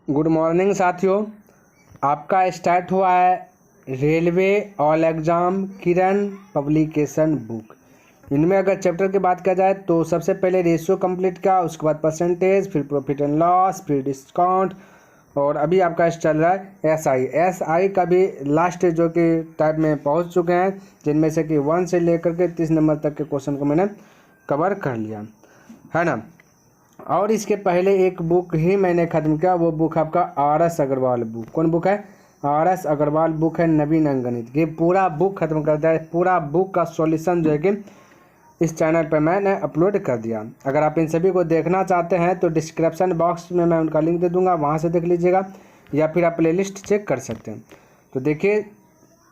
Good morning साथियों। आपका start हुआ है रेलवे ऑल एग्ज़ाम किरण पब्लिकेशन बुक। इनमें अगर चैप्टर की बात किया जाए तो सबसे पहले रेशियो कंप्लीट का, उसके बाद परसेंटेज, फिर प्रॉफिट एंड लॉस, फिर डिस्काउंट, और अभी आपका चल रहा है एसआई का भी लास्ट जो कि टाइप में पहुंच चुके हैं, जिनमें से कि 1 से लेकर के 30 नंबर तक के क्वेश्चन को मैंने कवर कर लिया है ना। और इसके पहले एक बुक ही मैंने ख़त्म किया, वो बुक आपका RS अग्रवाल बुक। कौन बुक है? RS अग्रवाल बुक है, नवीन अंकगणित। ये पूरा बुक ख़त्म कर दिया है। पूरा बुक का सॉल्यूशन जो है कि इस चैनल पर मैंने अपलोड कर दिया। अगर आप इन सभी को देखना चाहते हैं तो डिस्क्रिप्शन बॉक्स में मैं उनका लिंक दे दूँगा, वहाँ से देख लीजिएगा, या फिर आप प्लेलिस्ट चेक कर सकते हैं। तो देखिए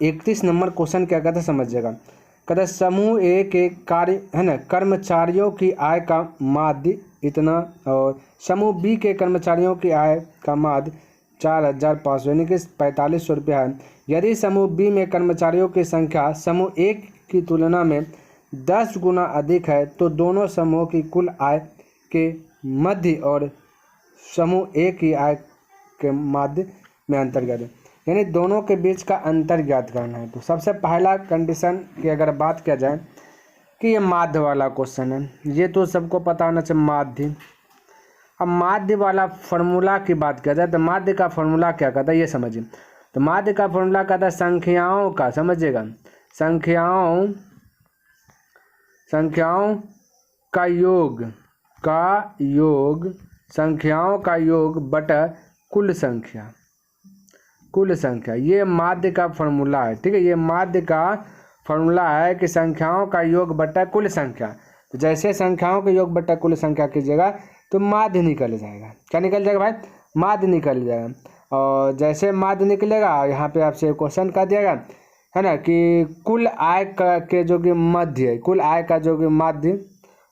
31 नंबर क्वेश्चन क्या कहता है समझिएगा। कहता है समूह ए के कार्य है ना, कर्मचारियों की आय का माध्य इतना, और समूह बी के कर्मचारियों की आय का माध्य 4,500 यानी कि 4,500 रुपया है। यदि समूह बी में कर्मचारियों की संख्या समूह ए की तुलना में 10 गुना अधिक है तो दोनों समूहों की कुल आय के मध्य और समूह ए की आय के मध्य में अंतर ज्ञात है, यानी दोनों के बीच का अंतर ज्ञात करना है। तो सबसे पहला कंडीशन की अगर बात किया जाए कि ये माध्य वाला क्वेश्चन है, ये तो सबको पता होना चाहिए माध्य। अब माध्य वाला फॉर्मूला की बात किया जाए तो माध्य का फॉर्मूला क्या कहता है ये समझिए। तो माध्य का फॉर्मूला कहता है संख्याओं का, समझिएगा, संख्याओं का योग बटा कुल संख्या, ये माध्य का फॉर्मूला है। ठीक है, ये माध्य का फॉर्मूला है कि संख्याओं का योग बटा कुल संख्या। तो जैसे संख्याओं का योग बटा कुल संख्या कीजिएगा तो माध्य निकल जाएगा। क्या निकल जाएगा भाई? माध्य निकल जाएगा। और जैसे माध्य निकलेगा, यहाँ पे आपसे क्वेश्चन का दिएगा है ना कि कुल आय का के जो कि मध्य है, कुल आय का जो कि माध्य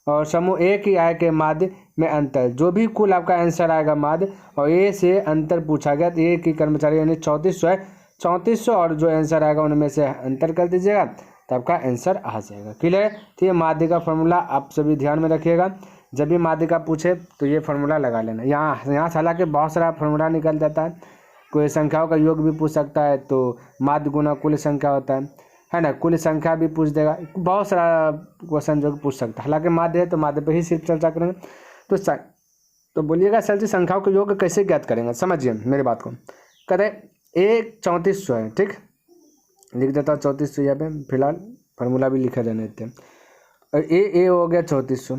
और समूह ए की आय के माध्य में अंतर, जो भी कुल आपका आंसर आएगा माध्य, और ए से अंतर पूछा गया तो ए की कर्मचारी यानी 3400 है, 3400 और जो आंसर आएगा उनमें से अंतर कर दीजिएगा तो आपका आंसर आ जाएगा। क्लियर? तो ये माध्य का फॉर्मूला आप सभी ध्यान में रखिएगा। जब भी माध्य का पूछे तो ये फॉर्मूला लगा लेना। यहाँ से हालांकि बहुत सारा फॉर्मूला निकल जाता है। कोई संख्याओं का योग भी पूछ सकता है तो माध्य गुना कुल संख्या होता है ना, कुल संख्या भी पूछ देगा। बहुत सारा क्वेश्चन जो पूछ सकता है। हालांकि माध्य है तो माध्य पे ही सिर्फ चर्चा करेंगे। तो बोलिएगा सर जी संख्याओं का योग कैसे ज्ञात करेंगे? समझिए मेरी बात को। कहते ए 3400 है, ठीक, लिख देता हूँ 3400 यहाँ पे, फिलहाल फार्मूला भी लिखा रहने देते हैं। और ए हो गया 3400।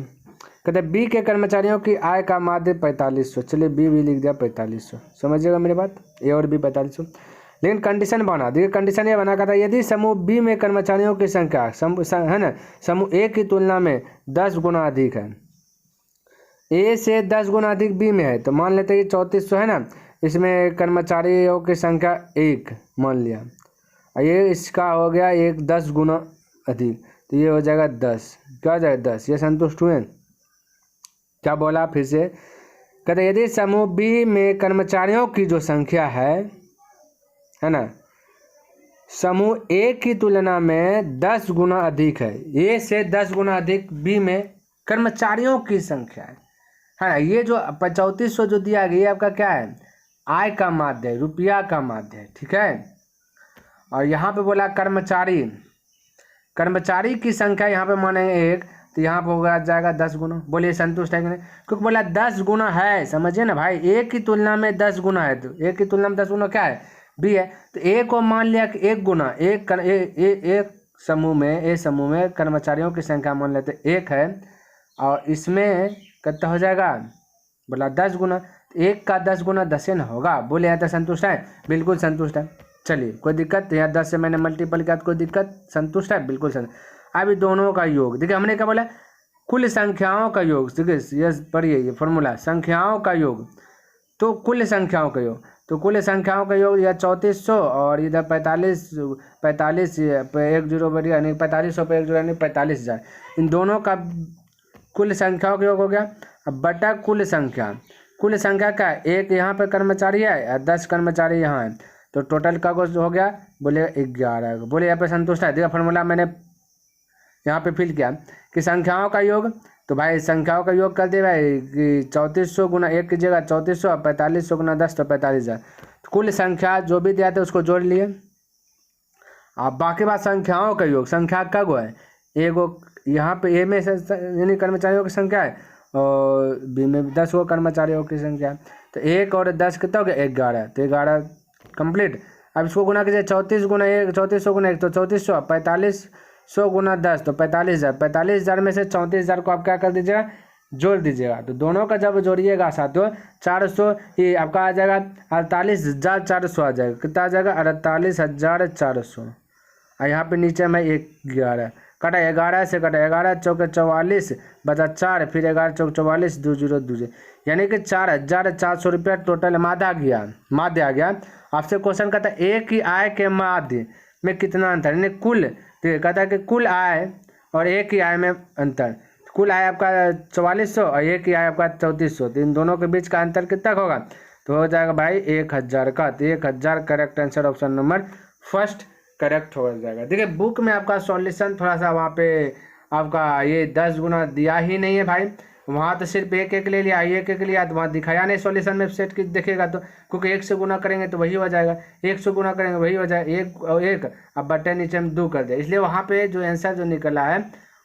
कहते बी के कर्मचारियों की आय का माध्य 4500, चलिए बी भी लिख दिया 4500। समझिएगा मेरी बात, ए और बी 4500। लेकिन कंडीशन बना, देखिए कंडीशन ये बना, कहता यदि समूह बी में कर्मचारियों की संख्या है ना समूह ए की तुलना में 10 गुना अधिक है, ए से 10 गुना अधिक बी में है, तो मान लेते हैं ये 3400 है ना, इसमें कर्मचारियों की संख्या 1 मान लिया, ये इसका हो गया 10 गुना अधिक, तो ये हो जाएगा 10। क्या हो जाएगा? 10। ये संतुष्ट हुए? क्या बोला फिर से? कहते यदि समूह बी में कर्मचारियों की जो संख्या है ना समूह ए की तुलना में 10 गुना अधिक है, ए से 10 गुना अधिक बी में कर्मचारियों की संख्या है ना। ये जो 3400 जो दिया गया ये आपका क्या है? आय का माध्य है, रुपया का माध्य है, ठीक है। और यहाँ पे बोला कर्मचारी की संख्या यहाँ पे माने 1, तो यहाँ पे होगा जाएगा 10 गुना। बोलिए संतुष्ट है कि नहीं? क्योंकि बोला 10 गुना है, समझिए ना भाई, ए की तुलना में 10 गुना है, तो ए की तुलना में 10 गुना क्या है? बी है। तो ए को मान लिया कि 1 गुना, एक समूह में कर्मचारियों की संख्या मान लेते 1 है, और इसमें कितना हो जाएगा? बोला 10 गुना, 1 का 10 गुना 10 ना होगा। बोले यहाँ तक संतुष्ट है? बिल्कुल संतुष्ट है। चलिए कोई दिक्कत? यहाँ 10 से मैंने मल्टीपल किया तो कोई दिक्कत? संतुष्ट है? बिल्कुल संतुष्ट। अभी दोनों का योग देखिए, हमने क्या बोला? कुल संख्याओं का योग। देखिए ये पढ़िए, ये फॉर्मूला संख्याओं का योग तो कुल संख्याओं का योग, तो कुल संख्याओं का योग यह 3400 और इधर 45 पे 1 जीरो बढ़ गया, यानी 4500 पे 1 जीरो यानी 45,000। इन दोनों का कुल संख्याओं का योग हो गया। अब बटा कुल संख्या का 1 यहाँ पे कर्मचारी है और 10 कर्मचारी यहाँ है, तो टोटल का कुछ हो गया? बोले 11। बोले यहाँ पे संतुष्ट है? देखिए फॉर्मूला मैंने यहाँ पे फिल किया कि संख्याओं का योग तो भाई संख्याओं का योग कर दिए भाई कि 3400 गुना 1 की जगह 3400, 4500 गुना 10 तो 45,000। तो कुल संख्या जो भी दिया था उसको जोड़ लिए। अब बाकी बात संख्याओं का योग, संख्या का गो है एगो, यहाँ पे ए में यानी कर्मचारियों की संख्या है और बी में 10 गो कर्मचारियों की संख्या है। तो 1 और 10 कितना हो गया 11, तो 11 कंप्लीट। अब इसको गुना कीजिए 34 गुना 1, 3400 गुना 1 तो 3400, 4500 गुना 10 तो 45,000। 45,000 में से 34,000 को आप क्या कर दीजिएगा जोड़ दीजिएगा। तो दोनों का जब जोड़िएगा साथियों 400 ये आपका आ जाएगा 48,400 आ जाएगा। कितना आ जाएगा 48,400। और यहाँ पे नीचे में 11 कटा 11 से कटा 11 चौके 44 बचा 4 फिर 11 चौक 44 2 0 2 0 यानी कि 4,400 रुपया टोटल माध्य आ गया। आपसे क्वेश्चन कहता है एक ही आय के माध्य में कितना अंतर, यानी कुल, तो कहता है कि कुल आय और एक ही आय में अंतर। कुल आय आपका 4400 और एक ही आय आपका 3400, तो इन दोनों के बीच का अंतर कितना होगा, तो हो जाएगा भाई 1000 का। तो 1000 correct answer option number first correct हो जाएगा। देखिए बुक में आपका सॉल्यूशन थोड़ा सा वहाँ पे आपका ये 10 गुना दिया ही नहीं है भाई, वहाँ तो सिर्फ एक एक ले लिया, एक एक लिया, तो वहाँ दिखाया नहीं सॉल्यूशन में सेट की देखिएगा तो, क्योंकि 1 से गुना करेंगे तो वही हो जाएगा, 1 से गुना करेंगे वही हो जाएगा, 1 और 1 अब बटे नीचे में 2 कर दे, इसलिए वहाँ पे जो आंसर जो निकला है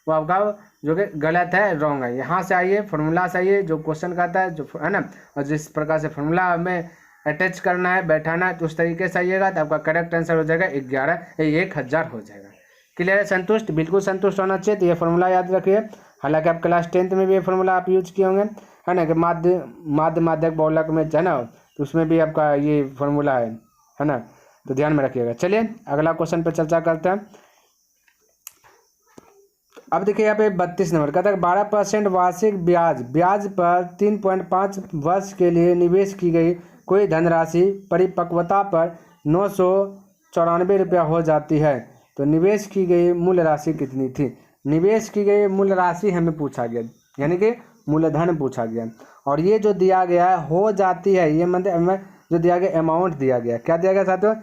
वो आपका जो कि गलत है, रॉन्ग है। यहाँ से आइए फॉर्मूला से आइए, जो क्वेश्चन का आता है जो है ना, और जिस प्रकार से फॉर्मूला में अटैच करना है बैठाना है तो उस तरीके से आइएगा तो आपका करेक्ट आंसर हो जाएगा 1000 हो जाएगा। क्लियर है, संतुष्ट, बिल्कुल संतुष्ट होना चाहिए। तो ये फॉर्मूला याद रखिए, हालांकि आप क्लास 10th में भी ये फॉर्मूला आप यूज किए होंगे, है ना, कि माध्यक बहुलक में है ना, तो उसमें भी आपका ये फॉर्मूला है ना, तो ध्यान में रखिएगा। चलिए अगला क्वेश्चन पर चर्चा करते हैं। अब देखिए यहाँ पे 32 नंबर कहता है 12% वार्षिक ब्याज पर 3.5 वर्ष के लिए निवेश की गई कोई धनराशि परिपक्वता पर 994 रुपया हो जाती है, तो निवेश की गई मूल राशि कितनी थी। निवेश की गई मूल राशि हमें पूछा गया, यानी कि मूलधन पूछा गया, और ये जो दिया गया है हो जाती है, ये मतलब हमें जो दिया गया अमाउंट दिया गया, क्या दिया गया साथियों,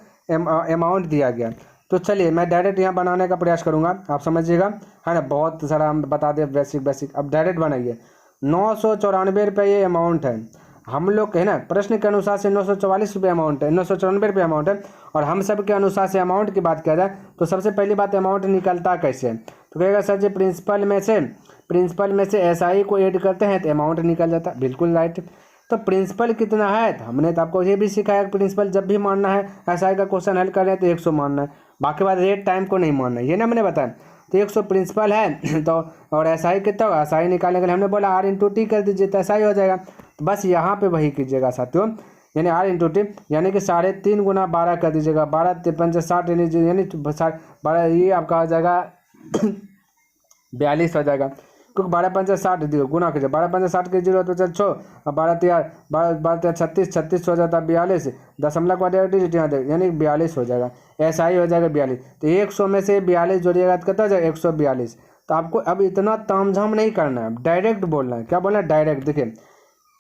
अमाउंट दिया गया। तो चलिए मैं डायरेक्ट यहाँ बनाने का प्रयास करूँगा, आप समझिएगा, है ना, बहुत सारा हम बता दें बेसिक। अब डायरेक्ट बनाइए 994 रुपये ये अमाउंट है हम लोग है ना, प्रश्न के अनुसार से 944 रुपये अमाउंट है, 994 रुपये अमाउंट है, और हम सब के अनुसार से अमाउंट की बात किया जाए तो सबसे पहली बात अमाउंट निकलता कैसे, तो कहेगा सर जी प्रिंसिपल में से एसआई को ऐड करते हैं तो अमाउंट निकल जाता, बिल्कुल राइट। तो प्रिंसिपल कितना है, तो हमने तो आपको ये भी सिखाया कि प्रिंसिपल जब भी मानना है एसआई का क्वेश्चन हल कर रहे हैं तो 100 मानना है, बाकी बात रेट टाइम को नहीं मानना है, ये ना मैंने बताया। तो 100 प्रिंसिपल है तो और एसआई कितना होगा, एसआई निकालने के लिए हमने बोला R/T कर दीजिए तो एसआई हो जाएगा। तो बस यहाँ पे वही कीजिएगा साथियों, यानी R/T यानी कि 3.5 गुना 12 कर दीजिएगा, 12 53 60 यानी 12 ये आपका हो जाएगा 42 हो जाएगा, क्योंकि 12 5 60 गुना कीजिए, 12 5 60 के 0 तो 6 और 12 36 हो जाता है 42, दशमलव का डिजिट यहाँ दे यानी 42 हो जाएगा, एसआई हो जाएगा 42। तो 100 में से 42 जोड़िएगा तो कितना हो जाएगा 142। तो आपको अब इतना तामझाम नहीं करना है, डायरेक्ट बोलना है। क्या बोलना है, डायरेक्ट। देखिए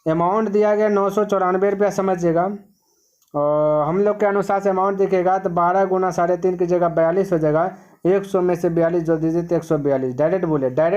अमाउंट दिया गया 994 रुपया, समझिएगा, और हम लोग के अनुसार से अमाउंट दिखेगा तो 12 गुना 3.5 की जगह 42 हो जाएगा, 100 में से 42 जोड़ दीजिए तो 142। डायरेक्ट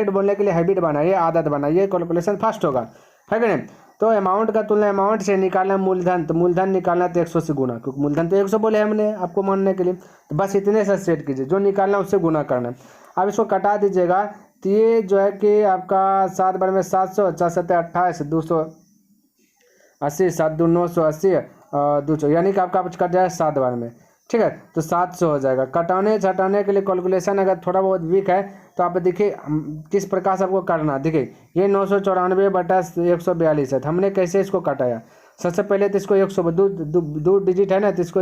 बोलने के लिए हैबिट बनाइए, आदत बनाइए, कैलकुलेशन फास्ट होगा, है कि नहीं। तो अमाउंट का तुलना अमाउंट से निकालना मूलधन, तो मूलधन निकालना तो 100 से गुना, क्योंकि मूलधन तो 100 बोले हमने आपको मानने के लिए, तो बस इतने से सेट कीजिए, जो निकालना उससे गुना करना। अब इसको कटा दीजिएगा तो ये जो है कि आपका 7 बार में 700, 4 7 28 280, 7 2 980 200, यानी कि आपका कट जाएगा 7 बार में, ठीक है। तो 700 हो जाएगा। घटाने के लिए कैलकुलेशन अगर थोड़ा बहुत वीक है तो आप देखिए किस प्रकार से आपको करना। देखिए ये 994 बटा 142 है, तो हमने कैसे इसको कटाया। सबसे पहले तो इसको 100 दो डिजिट है ना, तो इसको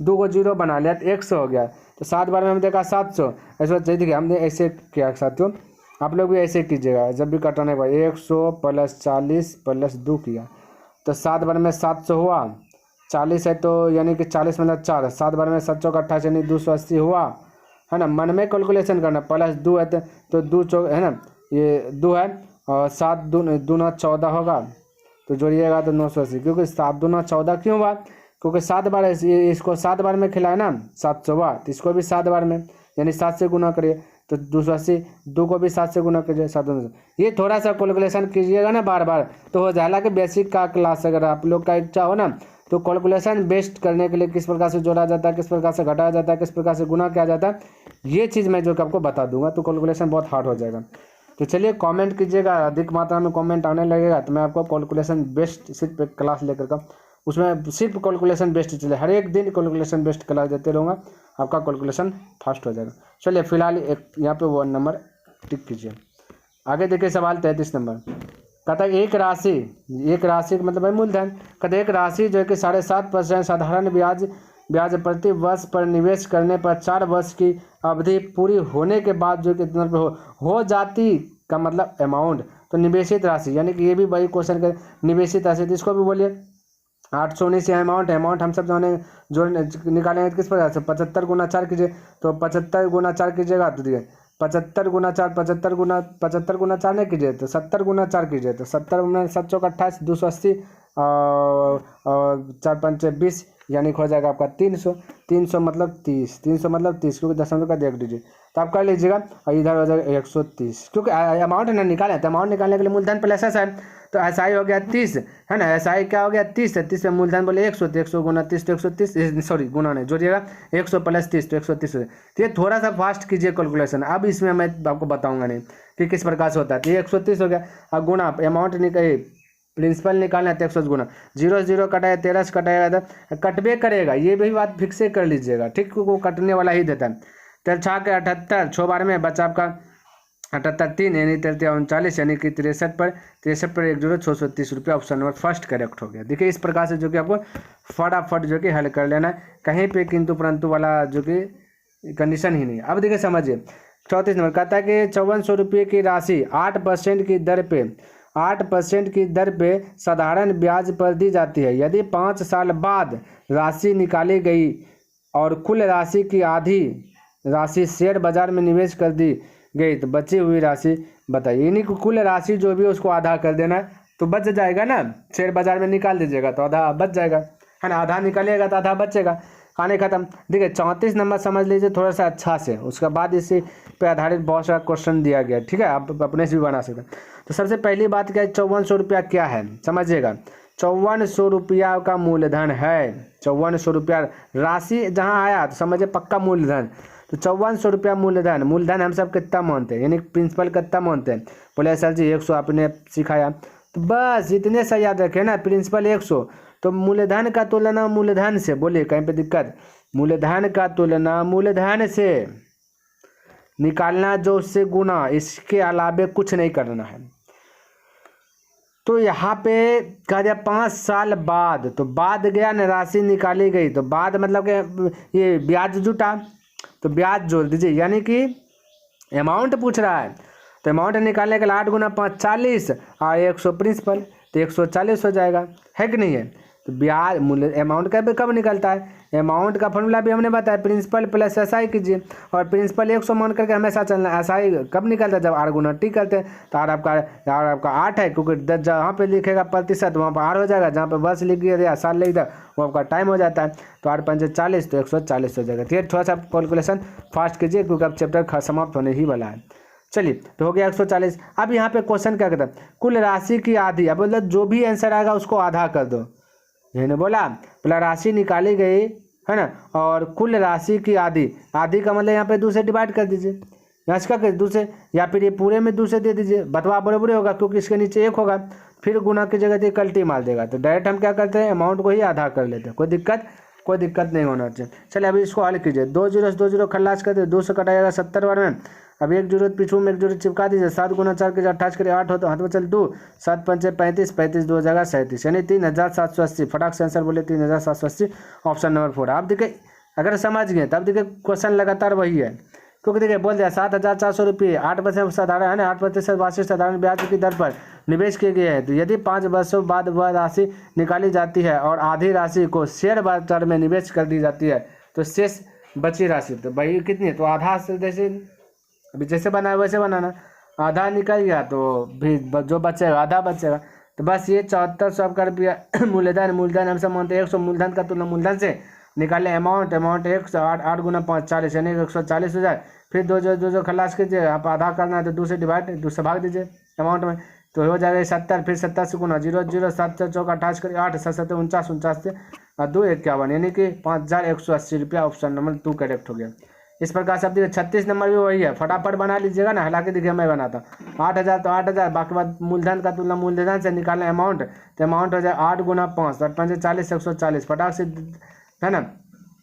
2 को 0 बना लिया तो 100 हो गया। तो 7 बार में हम देखा 700, ऐसे देखिए हमने ऐसे किया साथियों, आप लोग भी ऐसे कीजिएगा जब भी कटाने के बाद 100 + 40 + 2 किया तो 7 बार में 700 हुआ, 40 है तो यानी कि 40 मतलब 4, 7 बार में 7 चौक 28 यानी 280 हुआ, है ना। मन में कैलकुलेशन करना, +2 है तो 2 चौक है ना, ये 2 है और 7 दूना 14 होगा, तो जोड़िएगा तो 980, क्योंकि 7 दूना 14 क्यों हुआ, क्योंकि 7 बार इसको 7 बार में खिलाए ना 700 हुआ, तो इसको भी 7 बार में यानी 7 से गुना करिए तो 280, 2 को भी 7 से गुना कीजिए, 7 ये थोड़ा सा कैलकुलेशन कीजिएगा ना बार बार तो हो जाए। हालांकि बेसिक का क्लास अगर आप लोग का इच्छा हो ना तो कैलकुलेशन बेस्ट करने के लिए किस प्रकार से जोड़ा जाता है, किस प्रकार से घटाया जाता है, किस प्रकार से गुना किया जाता है, ये चीज़ मैं जो कि आपको बता दूंगा, तो कैलकुलेशन बहुत हार्ड हो जाएगा। तो चलिए कमेंट कीजिएगा, अधिक मात्रा में कमेंट आने लगेगा तो मैं आपको कैलकुलेशन बेस्ट सिर्फ एक क्लास लेकर का उसमें सिर्फ कैलकुलेशन बेस्ट चले, हर एक दिन कैलकुलेशन बेस्ट क्लास देते रहूँगा, आपका कैलकुलेशन फास्ट हो जाएगा। चलिए फिलहाल एक यहाँ पे 1 नंबर टिक कीजिए। आगे देखिए सवाल 33 नंबर, कहता है एक राशि का मतलब है मूलधन, कहते एक राशि जो है कि 7.5% साधारण ब्याज प्रति वर्ष पर निवेश करने पर 4 वर्ष की अवधि पूरी होने के बाद जो कितना हो जाती का मतलब अमाउंट, तो निवेशित राशि, यानी कि ये भी वही क्वेश्चन का निवेशित राशि, तो इसको भी बोलिए 819 अमाउंट हम सब जो निकालेंगे किस प्रकार से 75 गुना 4 कीजिए, तो 75 गुना 4 कीजिएगा तो देखिए 75 गुना 4 75 गुना 4 नहीं कीजिए तो 70 गुना 4 कीजिए, तो 70 गुना 7 चौक 28, 280 4 5 20, यानी हो जाएगा आपका 300 मतलब 30 क्योंकि दशमलव का देख दीजिए, तो आप कर लीजिएगा और इधर हो जाएगा 130, क्योंकि अमाउंट ना निकाले तो अमाउंट निकालने के लिए मूलधन प्लस एस है, तो एस आई हो गया 30 है ना, एस आई क्या हो गया 30 है, 30 में मूलधन बोले 100, तो 100 गुना 30 तो 130, सॉरी गुना नहीं जोड़िएगा 100 प्लस 30 तो 130 हो। तो ये थोड़ा सा फास्ट कीजिए कैलकुलेशन, अब इसमें मैं आपको बताऊंगा नहीं कि किस प्रकार से होता है। तो ये 130 हो गया, अब गुना अमाउंट निकले प्रिंसिपल निकालना है तो 100 गुना 0 कटाया 13 से कटाएगा तो कटबे करेगा, ये भी बात फिक्स से कर लीजिएगा, ठीक, वो कटने वाला ही देता है। 13 छः के 78, 6 बार में बचा आपका 78 3 यानी 39 यानी कि 63 पर 1 जोड़ो 630 रुपये, ऑप्शन नंबर फर्स्ट करेक्ट हो गया। देखिए इस प्रकार से जो कि आपको फटाफट जो कि हल कर लेना है, कहीं पे किंतु परंतु वाला जो कि कंडीशन ही नहीं। अब देखिए समझिए 34 नंबर कहता है कि 5400 रुपये की राशि 8% की दर पे साधारण ब्याज पर दी जाती है। यदि 5 साल बाद राशि निकाली गई और कुल राशि की आधी राशि शेयर बाजार में निवेश कर दी गई तो बची हुई राशि बताइए, यानी कि कुल राशि जो भी उसको आधा कर देना है तो बच जाएगा ना, शेयर बाजार में निकाल दीजिएगा तो आधा बच जाएगा है ना, आधा निकालिएगा तो आधा बचेगा, कहानी खत्म। देखिए 34 नंबर समझ लीजिए थोड़ा सा अच्छा से, उसके बाद इसी पे आधारित बहुत सारा क्वेश्चन दिया गया, ठीक है, आप अपने से भी बना सकते हैं। तो सबसे पहली बात क्या है, 5400 रुपया क्या है समझिएगा, 5400 रुपया का मूलधन है, 5400 रुपया राशि जहाँ आया तो समझिए पक्का मूलधन, तो 5400 रुपया मूलधन हम सब कितना मानते हैं, यानी प्रिंसिपल कितना मानते हैं, बोले सर जी 100 आपने सिखाया, तो बस इतने से याद रखें ना, प्रिंसिपल 100, तो मूलधन का तुलना मूलधन से, बोलिए कहीं पे दिक्कत, मूलधन का तुलना मूलधन से निकालना जो उससे गुना, इसके अलावे कुछ नहीं करना है। तो यहाँ पे कहा जाए 5 साल बाद, तो बाद गया न राशि निकाली गई, तो बाद मतलब कि ये ब्याज जुटा तो ब्याज जोड़ दीजिए, यानी कि अमाउंट पूछ रहा है, तो अमाउंट निकालने के लिए 8 गुना 5 40 और 100 प्रिंसिपल, तो 140 हो जाएगा, है कि नहीं है। तो ब्याज अमाउंट का भी कब निकलता है, अमाउंट का फॉर्मूला भी हमने बताया, प्रिंसिपल प्लस एस आई कीजिए, और प्रिंसिपल 100 मान करके हमेशा चलना, एस आई कब निकलता है जब आर गुना टी करते हैं, तो आर आपका 8 है, क्योंकि जहाँ पे लिखेगा प्रतिशत वहाँ पर आर हो जाएगा, जहाँ पे वर्ष लिख दिया साल लिख दिया वो आपका टाइम हो जाता है, तो 8 5 40 तो 140 हो जाएगा। तो थोड़ा सा कैलकुलेशन फास्ट कीजिए क्योंकि अब चैप्टर समाप्त होने ही वाला है। चलिए तो हो गया 140। अब यहाँ पे क्वेश्चन क्या कहता है, कुल राशि की आधी, अब मतलब जो भी आंसर आएगा उसको आधा कर दो, मैंने बोला पहला राशि निकाली गई है ना, और कुल राशि की आधी का मतलब यहाँ पे 2 से डिवाइड कर दीजिए, यहाँ इसका कर 2 से, या फिर ये पूरे में 2 से दे दीजिए, बतवा बराबर होगा क्योंकि इसके नीचे 1 होगा, फिर गुना की जगह ये कल्टी मार देगा, तो डायरेक्ट हम क्या करते हैं अमाउंट को ही आधा कर लेते हैं, कोई दिक्कत नहीं होना चाहिए। चलिए अभी इसको हल कीजिए, 2 0 से 2 0 खल्लास कर दे, 2 से कटाएगा 70 बार में, अब 1 जरूरत पीछू में 1 जरूरत चिपका दीजिए, 7 गुना 4 के 28 करे 8 हो तो हाथ में चल 2 7 5 35 35 2 जगह 37 यानी 3780, फटाक से आंसर बोले 3780, ऑप्शन नंबर 4। आप देखिए अगर समझ गए तब देखिए क्वेश्चन लगातार वही है, क्योंकि देखिए बोल दिया 7400 रुपये 8% साधारण है ना, 8% वार्षिक साधारण ब्याज की दर पर निवेश किए गए हैं, तो यदि 5 वर्षों बाद वह राशि निकाली जाती है और आधी राशि को शेयर बाजार में निवेश कर दी जाती है तो शेष बची राशि तो भाई कितनी है, तो आधा से जैसे अभी जैसे बनाया वैसे बनाना, आधा निकल गया तो भी जो बचेगा आधा बचेगा, तो बस ये 7400 आपका रुपया मूलधन हम सब मानते हैं 100 मूलधन का तुलना मूलधन से, निकालें अमाउंट, अमाउंट 108, 8 गुना 5 40 यानी 140 हो जाए। फिर दो जो खलास कीजिए, आप आधा करना है तो 2 से डिवाइड, 2 से भाग दीजिए अमाउंट में, तो हो जाएगा 70। फिर 70 से गुना 0 0 7 चौका 28 करिए 8 7 7 49 49 से 2 51 यानी कि 5180 रुपया। ऑप्शन नंबर 2 करेक्ट हो गया। इस प्रकार से आप देखिए 36 नंबर भी वही है, फटाफट बना लीजिएगा ना। हालांकि देखिए मैं बनाता 8000 तो 8000, बाकी बाद मूलधन का तुलना मूलधन से निकालें अमाउंट, तो अमाउंट हो जाए 8 गुना 5 8 5 40 140 फटाक से है ना,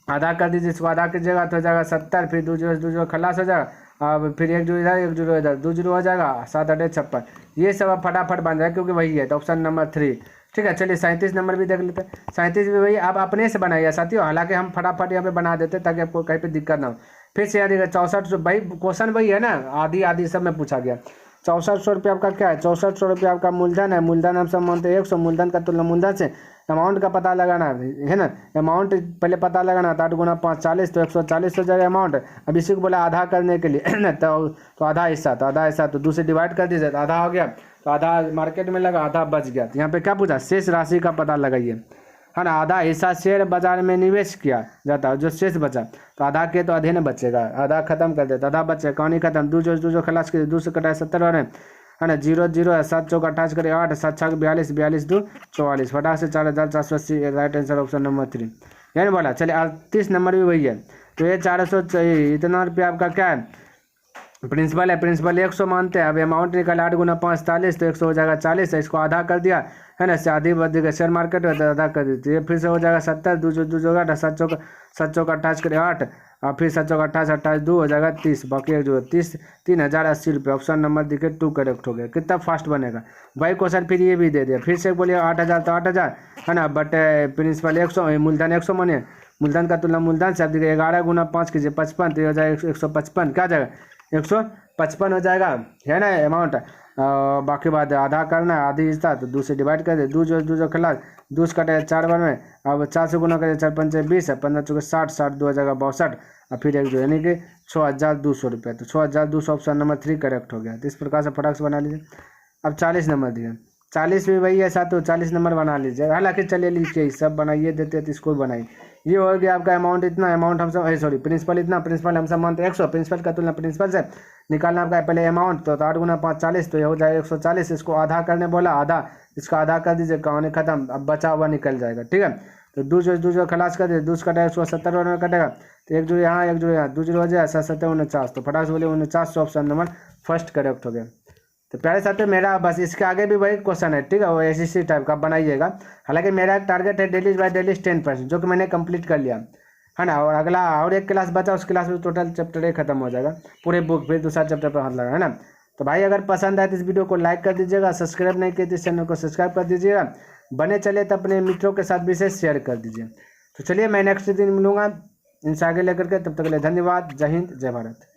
आधा कर दीजिए। इसको आधा कीजिएगा तो हो जाएगा 70। फिर 2 जीरो खलास हो जाएगा, अब फिर 1 जीरो इधर 1 जीरो इधर 2 जीरो हो जाएगा 7 8 56। ये सब अब फटाफट बन जाएगा क्योंकि वही है, तो ऑप्शन नंबर 3 ठीक है। चलिए 37 नंबर भी देख लेते हैं। 37 भी वही आप अपने से बनाइए साथियों, हालांकि हम फटाफट यहाँ पे बना देते ताकि आपको कहीं पे दिक्कत ना हो। फिर से याद रखिएगा 6400, भाई क्वेश्चन वही है ना, आधी आधी सब में पूछा गया। 6400 रुपये आपका क्या है, 6400 रुपये आपका मूलधन है। मूलधन हम सब मानते हैं 100, मूलधन का तुलना मूलधन से अमाउंट का पता लगाना है ना। अमाउंट पहले पता लगाना था 8 गुना 5 40 तो 140 हो जाएगा अमाउंट। अब इसी को बोला आधा करने के लिए ना, तो आधा हिस्सा, तो आधा हिस्सा तो 2 से डिवाइड कर दीजिए, तो आधा हो गया, तो आधा मार्केट में लगा, आधा बच गया। तो यहाँ पे क्या पूछा, शेष राशि का पता लगाइए है ना। आधा हिस्सा शेयर बाजार में निवेश किया जाता है, जो शेष बचा तो आधा के तो आधे न बचेगा, आधा खत्म कर देता, आधा बचेगा, कहानी खत्म। 2 जो खलास के 2 से कटाए 70 और है ना, 0 0 है, 7 चौका 28 करे 8 7 6 42 42 2 44 फटाक से 4480। राइट आंसर ऑप्शन नंबर 3 यानी बोला। चलिए 38 नंबर भी वही है, तो ये 400 इतना रुपया आपका क्या है, प्रिंसिपल है। प्रिंसिपल 100 मानते हैं। अब अमाउंट निकाला 8 गुना 5 40 तो 100 हो जाएगा 40 है, इसको आधा कर दिया है ना, आधी बच देगा शेयर मार्केट में, आधा कर देती है। फिर से हो जाएगा 70 2 जो होगा 7 चौका 28 करे 8 और फिर 7 चौका 28 28 2 हो जाएगा 30, बाकी एक जो 30 3080 रुपये। ऑप्शन नंबर देखिए 2 करेक्ट हो गया। कितना फास्ट बनेगा भाई क्वेश्चन। फिर ये भी दे दिया, फिर से बोलिए 8000 तो 8000 है ना, बट प्रिंसिपल 100 मूलधन 100 मानिए, मूलधन का तुलना मूलधन से आप देखिए 11 गुना 5 कीजिए 55 तो हो जाएगा 155, क्या जाएगा 155 हो जाएगा है ना अमाउंट। बाकी बाद आधा करना है, आधी हिस्सा तो 2 से डिवाइड कर दे, 2 जो खिलास 2 से कटे 4 बार में, अब 4 से गुना करें 4 पंचे 20 है, 15 चौके 60 60 2 हो जाएगा 62 और फिर एक जो यानी कि 6200 रुपये। तो 6200 ऑप्शन नंबर 3 करेक्ट हो गया। तो इस प्रकार से फटाक से बना लीजिए। अब 40 नंबर दिए, 40 भी वही है साथ, 40 नंबर बना लीजिए। हालांकि चलिए लीजिए सब बनाइए देते तो इसको बनाइए। ये हो गया आपका अमाउंट इतना, अमाउंट हम सब सॉरी प्रिंसिपल इतना, प्रिंसिपल हम सब मानते 100, प्रिंसिपल का तुलना प्रिंसिपल से निकालना आपका पहले अमाउंट, तो 8 गुना 5 40 तो ये हो जाएगा 140। इसको आधा करने बोला, आधा इसका आधा कर दीजिए, कहानी खत्म, अब बचा हुआ निकल जाएगा ठीक है। तो 2 जो खलास कर दीजिए, 2 कटेगा 170 में कटेगा, तो एक जो यहाँ एक जो यहाँ 2 0 हो जाए 7 7 49 तो फटाक से बोले 49 ऑप्शन नंबर फर्स्ट करेक्ट हो गया। तो प्यारे साथियों मेरा बस इसके आगे भी वही क्वेश्चन है ठीक है, वो एसएससी टाइप का बनाइएगा। हालांकि मेरा एक टारगेट है डेली बाय डेली 10% जो कि मैंने कंप्लीट कर लिया है ना, और अगला और एक क्लास बचा, उस क्लास में टोटल चैप्टर ही खत्म हो जाएगा पूरे बुक, फिर दूसरा चैप्टर पर हाथ लगा है ना। तो भाई अगर पसंद आए तो इस वीडियो को लाइक कर दीजिएगा, सब्सक्राइब नहीं किए तो इस चैनल को सब्सक्राइब कर दीजिएगा, बने चले तो अपने मित्रों के साथ विशेष शेयर कर दीजिए। तो चलिए मैं नेक्स्ट दिन मिलूंगा इनसे आगे लेकर के, तब तक के लिए धन्यवाद। जय हिंद जय भारत।